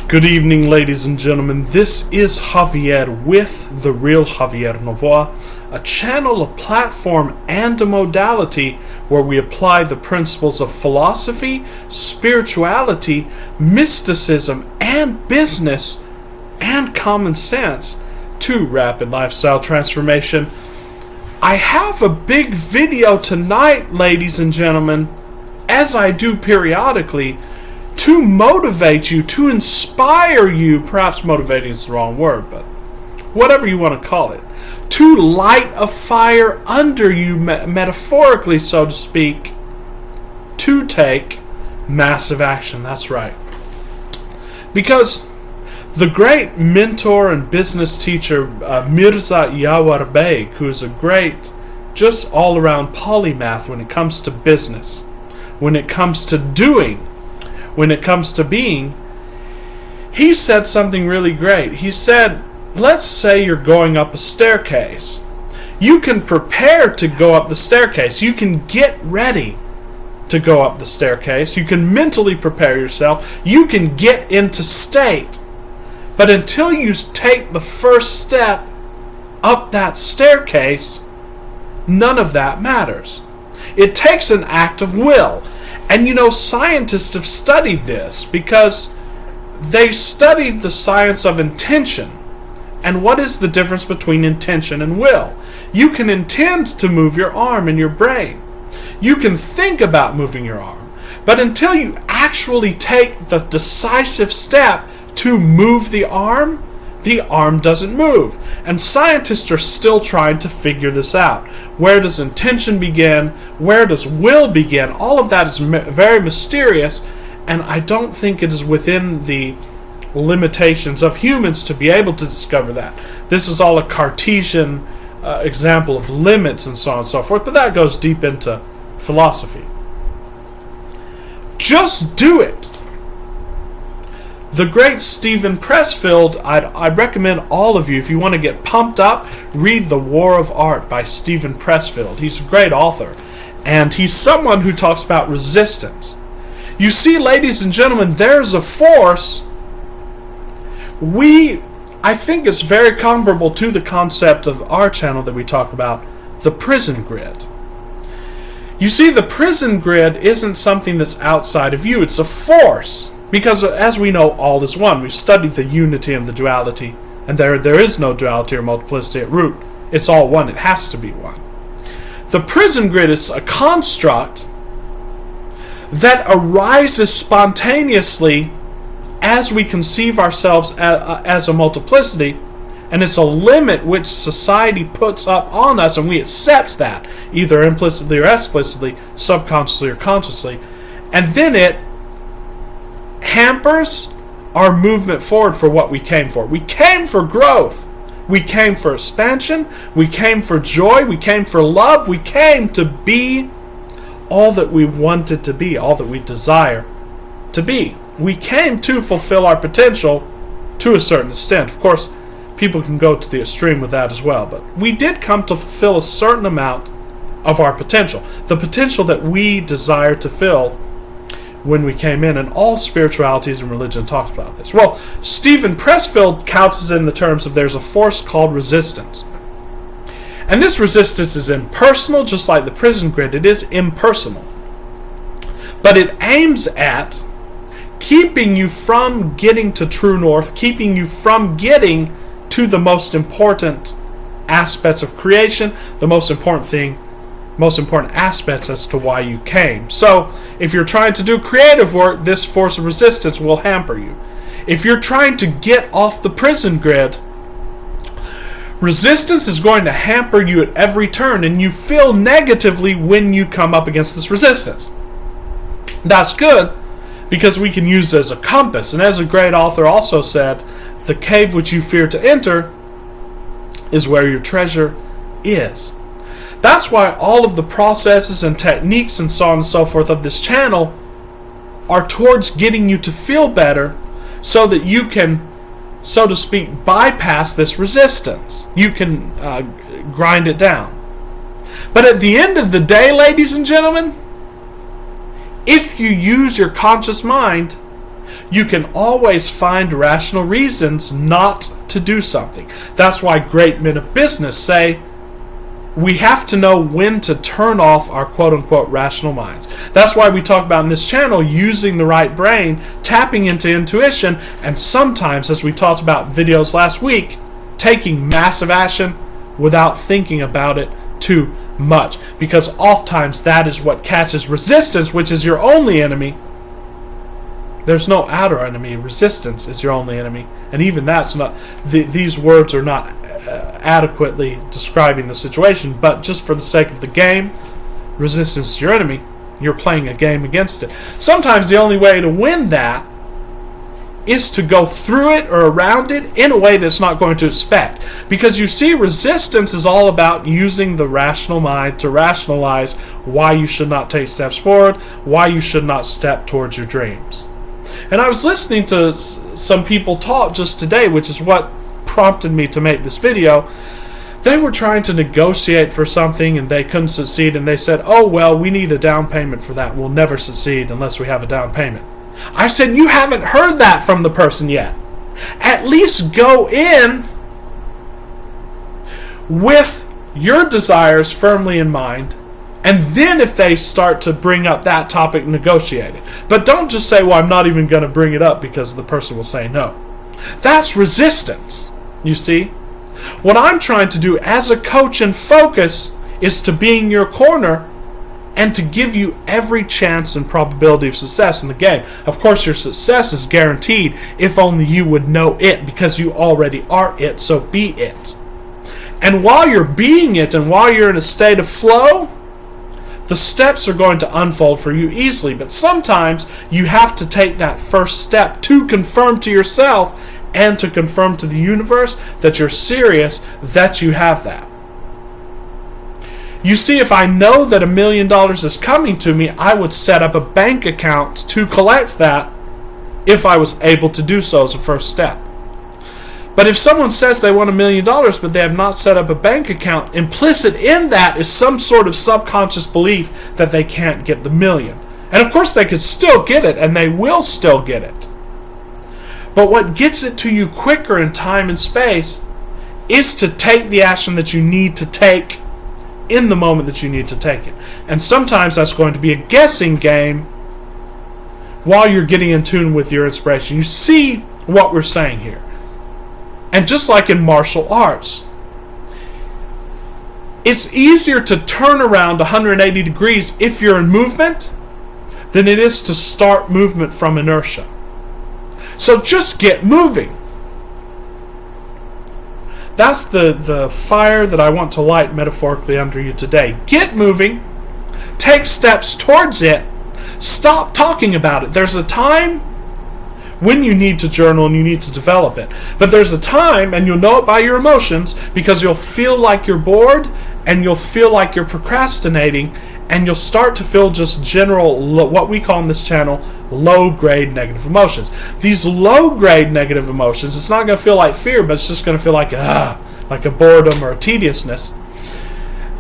Good evening, ladies and gentlemen. This is Javier with The Real Javier Novoa, a channel, a platform, and a modality where we apply the principles of philosophy, spirituality, mysticism, and business, and common sense to rapid lifestyle transformation. I have a big video tonight, ladies and gentlemen, as I do periodically, to motivate you, to inspire you, perhaps motivating is the wrong word, but whatever you want to call it, to light a fire under you, metaphorically, so to speak, to take massive action. That's right. Because the great mentor and business teacher, Mirza Yawar Beg, who is a great, just all-around polymath when it comes to business, when it comes to doing, when it comes to being, he said something really great. He said, let's say you're going up a staircase. You can prepare to go up the staircase. You can get ready to go up the staircase. You can mentally prepare yourself. You can get into state. But until you take the first step up that staircase, none of that matters. It takes an act of will. And scientists have studied this because they studied the science of intention. And what is the difference between intention and will? You can intend to move your arm in your brain. You can think about moving your arm. But until you actually take the decisive step to move the arm doesn't move. And scientists are still trying to figure this out. Where does intention begin? Where does will begin? All of that is very mysterious, and I don't think it is within the limitations of humans to be able to discover that. This is all a Cartesian example of limits and so on and so forth, but that goes deep into philosophy. Just do it. The great Steven Pressfield, I'd recommend all of you, if you want to get pumped up, read The War of Art by Steven Pressfield. He's a great author, and he's someone who talks about resistance. You see, ladies and gentlemen, there's a force. I think it's very comparable to the concept of our channel that we talk about, the prison grid. You see, the prison grid isn't something that's outside of you, it's a force. Because, as we know, all is one. We've studied the unity and the duality, and there is no duality or multiplicity at root. It's all one. It has to be one. The prison grid is a construct that arises spontaneously as we conceive ourselves as a multiplicity, and it's a limit which society puts up on us, and we accept that, either implicitly or explicitly, subconsciously or consciously, and then it hampers our movement forward for what we came for. We came for growth. We came for expansion. We came for joy. We came for love. We came to be all that we wanted to be, all that we desire to be. We came to fulfill our potential to a certain extent. Of course, people can go to the extreme with that as well, but we did come to fulfill a certain amount of our potential, the potential that we desire to fill when we came in, and all spiritualities and religion talks about this. Well, Steven Pressfield couches it in the terms of there's a force called resistance. And this resistance is impersonal, just like the prison grid. It is impersonal. But it aims at keeping you from getting to true north, keeping you from getting to the most important aspects of creation, the most important aspects as to why you came. So, if you're trying to do creative work, this force of resistance will hamper you. If you're trying to get off the prison grid, resistance is going to hamper you at every turn, and you feel negatively when you come up against this resistance. That's good, because we can use it as a compass, and as a great author also said, the cave which you fear to enter is where your treasure is. That's why all of the processes and techniques and so on and so forth of this channel are towards getting you to feel better so that you can, so to speak, bypass this resistance. You can grind it down. But at the end of the day, ladies and gentlemen, if you use your conscious mind, You can always find rational reasons not to do something. That's why great men of business say we have to know when to turn off our quote-unquote rational minds. That's why we talk about in this channel using the right brain, tapping into intuition, and sometimes, as we talked about in videos last week, taking massive action without thinking about it too much. Because oftentimes that is what catches resistance, which is your only enemy. There's no outer enemy. Resistance is your only enemy. And even that's not... these words are not adequately describing the situation, but just for the sake of the game, resistance is your enemy. You're playing a game against it. Sometimes the only way to win that is to go through it or around it in a way that's not going to expect. Because you see, resistance is all about using the rational mind to rationalize why you should not take steps forward, why you should not step towards your dreams. And I was listening to some people talk just today, which is what prompted me to make this video. They were trying to negotiate for something and they couldn't succeed, and they said, oh well, we need a down payment for that. We'll never succeed unless we have a down payment. I said, you haven't heard that from the person yet. At least go in with your desires firmly in mind, and then if they start to bring up that topic, negotiate it. But don't just say, well, I'm not even going to bring it up because the person will say no. That's resistance, you see. What I'm trying to do as a coach and focus is to be in your corner and to give you every chance and probability of success in the game. Of course, your success is guaranteed if only you would know it, because you already are it, so be it. And while you're being it and while you're in a state of flow, the steps are going to unfold for you easily. But sometimes you have to take that first step to confirm to yourself and to confirm to the universe that you're serious, that you have that. You see, if I know that $1 million is coming to me, I would set up a bank account to collect that if I was able to do so as a first step. But if someone says they want $1 million but they have not set up a bank account, implicit in that is some sort of subconscious belief that they can't get the million. And of course they could still get it, and they will still get it. But what gets it to you quicker in time and space is to take the action that you need to take in the moment that you need to take it. And sometimes that's going to be a guessing game while you're getting in tune with your inspiration. You see what we're saying here. And just like in martial arts, it's easier to turn around 180 degrees if you're in movement than it is to start movement from inertia. So just get moving. That's the fire that I want to light metaphorically under you today. Get moving. Take steps towards it. Stop talking about it. There's a time when you need to journal and you need to develop it. But there's a time, and you'll know it by your emotions, because you'll feel like you're bored and you'll feel like you're procrastinating, and you'll start to feel just general, what we call in this channel, low-grade negative emotions. These low-grade negative emotions, it's not going to feel like fear, but it's just going to feel like a boredom or a tediousness.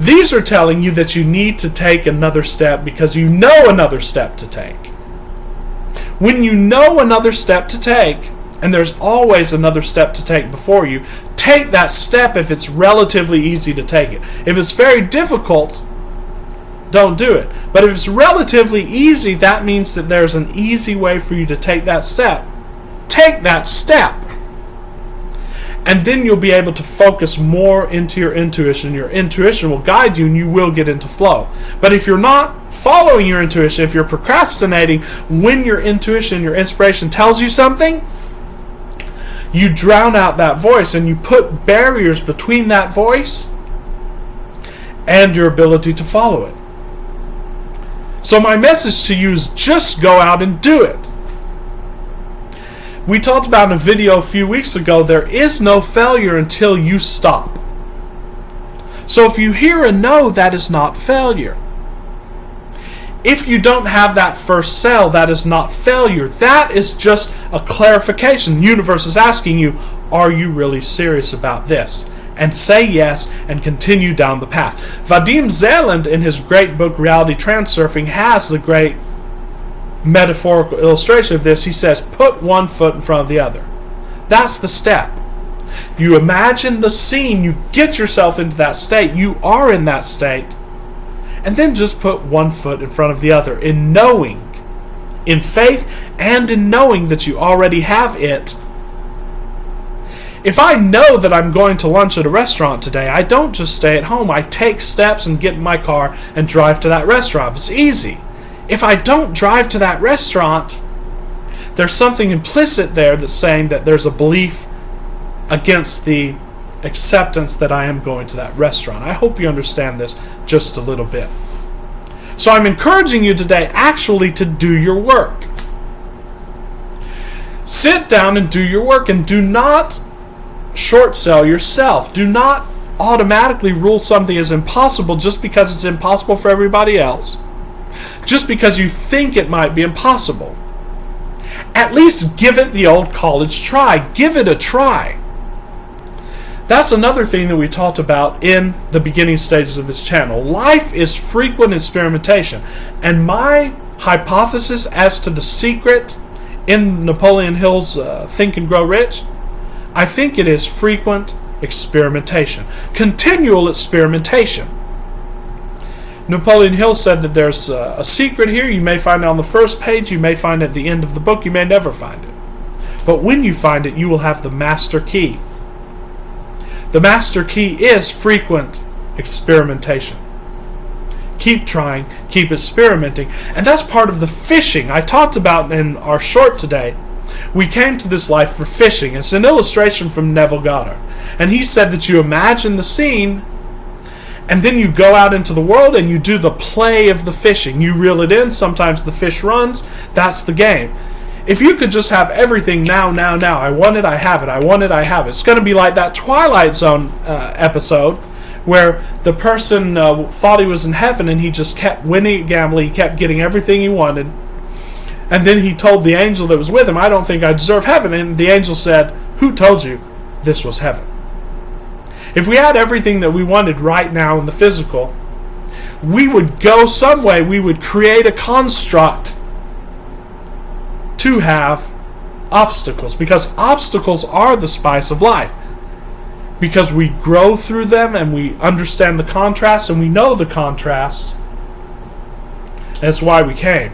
These are telling you that you need to take another step because you know another step to take. When you know another step to take, and there's always another step to take before you, take that step if it's relatively easy to take it. If it's very difficult, don't do it. But if it's relatively easy, that means that there's an easy way for you to take that step. Take that step. And then you'll be able to focus more into your intuition. Your intuition will guide you and you will get into flow. But if you're not following your intuition, if you're procrastinating when your intuition, your inspiration tells you something, you drown out that voice and you put barriers between that voice and your ability to follow it. So my message to you is just go out and do it. We talked about in a video a few weeks ago, there is no failure until you stop. So if you hear a no, that is not failure. If you don't have that first sale, that is not failure. That is just a clarification. The universe is asking you, are you really serious about this? And say yes and continue down the path. Vadim Zeland, in his great book Reality Transurfing, has the great metaphorical illustration of this, he says, put one foot in front of the other. That's the step. You imagine the scene, you get yourself into that state, you are in that state, and then just put one foot in front of the other in knowing, in faith and in knowing that you already have it. If I know that I'm going to lunch at a restaurant today, I don't just stay at home. I take steps and get in my car and drive to that restaurant. It's easy. If I don't drive to that restaurant, there's something implicit there that's saying that there's a belief against the acceptance that I am going to that restaurant. I hope you understand this just a little bit. So I'm encouraging you today actually to do your work. Sit down and do your work, and do not short sell yourself. Do not automatically rule something as impossible just because it's impossible for everybody else. Just because you think it might be impossible. At least give it the old college try. Give it a try. That's another thing that we talked about in the beginning stages of this channel. Life is frequent experimentation. And my hypothesis as to the secret in Napoleon Hill's Think and Grow Rich, I think it is frequent experimentation. Continual experimentation. Napoleon Hill said that there's a secret here. You may find it on the first page. You may find it at the end of the book. You may never find it. But when you find it, you will have the master key. The master key is frequent experimentation. Keep trying. Keep experimenting. And that's part of the fishing I talked about in our short today. We came to this life for fishing. It's an illustration from Neville Goddard. And he said that you imagine the scene, and then you go out into the world and you do the play of the fishing. You reel it in. Sometimes the fish runs. That's the game. If you could just have everything now. I want it, I have it. I want it, I have it. It's going to be like that Twilight Zone episode where the person thought he was in heaven and he just kept winning at gambling. He kept getting everything he wanted. And then he told the angel that was with him, I don't think I deserve heaven. And the angel said, who told you this was heaven? If we had everything that we wanted right now in the physical, we would go some way. We would create a construct to have obstacles. Because obstacles are the spice of life. Because we grow through them and we understand the contrast and we know the contrast. That's why we came.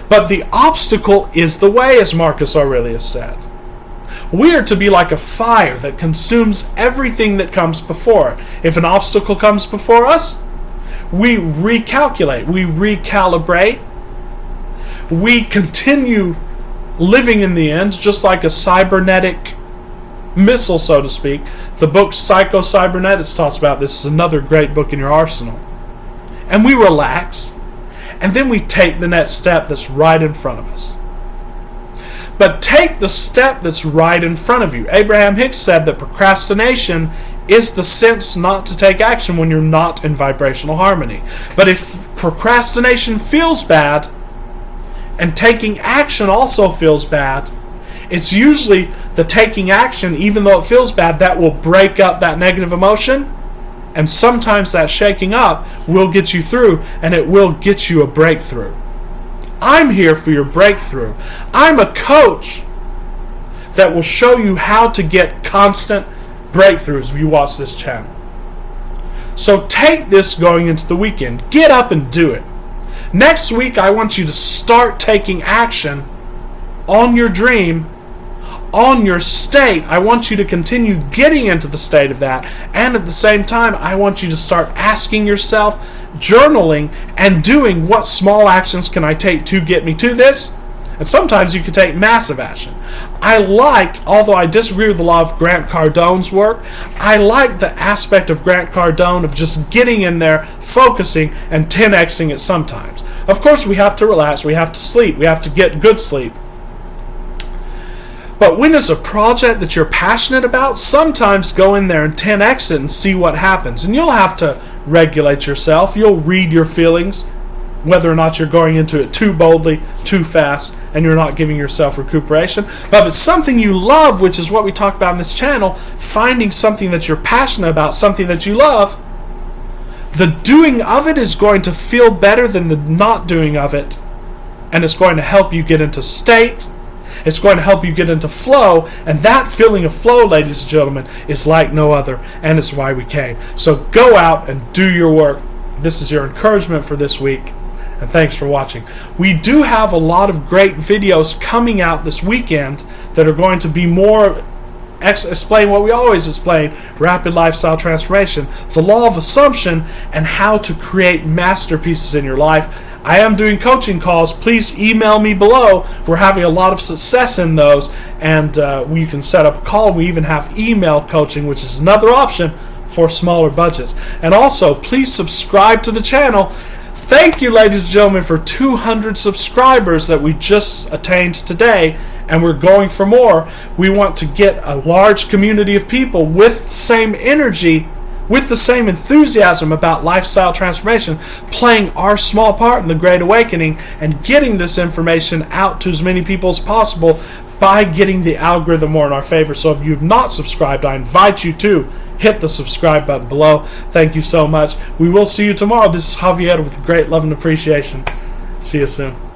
But the obstacle is the way, as Marcus Aurelius said. We are to be like a fire that consumes everything that comes before it. If an obstacle comes before us, we recalculate, we recalibrate, we continue living in the end, just like a cybernetic missile, so to speak. The book Psycho-Cybernetics talks about this. It's another great book in your arsenal. And we relax. And then we take the next step that's right in front of us. But take the step that's right in front of you. Abraham Hicks said that procrastination is the sense not to take action when you're not in vibrational harmony. But if procrastination feels bad, and taking action also feels bad, it's usually the taking action, even though it feels bad, that will break up that negative emotion. And sometimes that shaking up will get you through, and it will get you a breakthrough. I'm here for your breakthrough. I'm a coach that will show you how to get constant breakthroughs if you watch this channel. So take this going into the weekend. Get up and do it. Next week, I want you to start taking action on your dream, on your state. I want you to continue getting into the state of that. And at the same time, I want you to start asking yourself, journaling, and doing what small actions can I take to get me to this? And sometimes you can take massive action. Although I disagree with a lot of Grant Cardone's work, I like the aspect of Grant Cardone of just getting in there, focusing, and 10xing it sometimes. Of course, we have to relax, we have to sleep, we have to get good sleep. But when it's a project that you're passionate about, sometimes go in there and 10x it and see what happens. And you'll have to regulate yourself. You'll read your feelings, whether or not you're going into it too boldly, too fast, and you're not giving yourself recuperation. But if it's something you love, which is what we talk about in this channel, finding something that you're passionate about, something that you love, the doing of it is going to feel better than the not doing of it and it's going to help you get into state. It's going to help you get into flow, and that feeling of flow, ladies and gentlemen, is like no other, and it's why we came. So go out and do your work. This is your encouragement for this week, and thanks for watching. We do have a lot of great videos coming out this weekend that are going to be more explain what we always explain: rapid lifestyle transformation, the law of assumption, and how to create masterpieces in your life. I am doing coaching calls. Please email me below. We're having a lot of success in those, and you can set up a call. We even have email coaching, which is another option for smaller budgets. And also, please subscribe to the channel. Thank you, ladies and gentlemen, for 200 subscribers that we just attained today, and we're going for more. We want to get a large community of people with the same energy, with the same enthusiasm about lifestyle transformation, playing our small part in the Great Awakening and getting this information out to as many people as possible by getting the algorithm more in our favor. So if you've not subscribed, I invite you to hit the subscribe button below. Thank you so much. We will see you tomorrow. This is Javier with great love and appreciation. See you soon.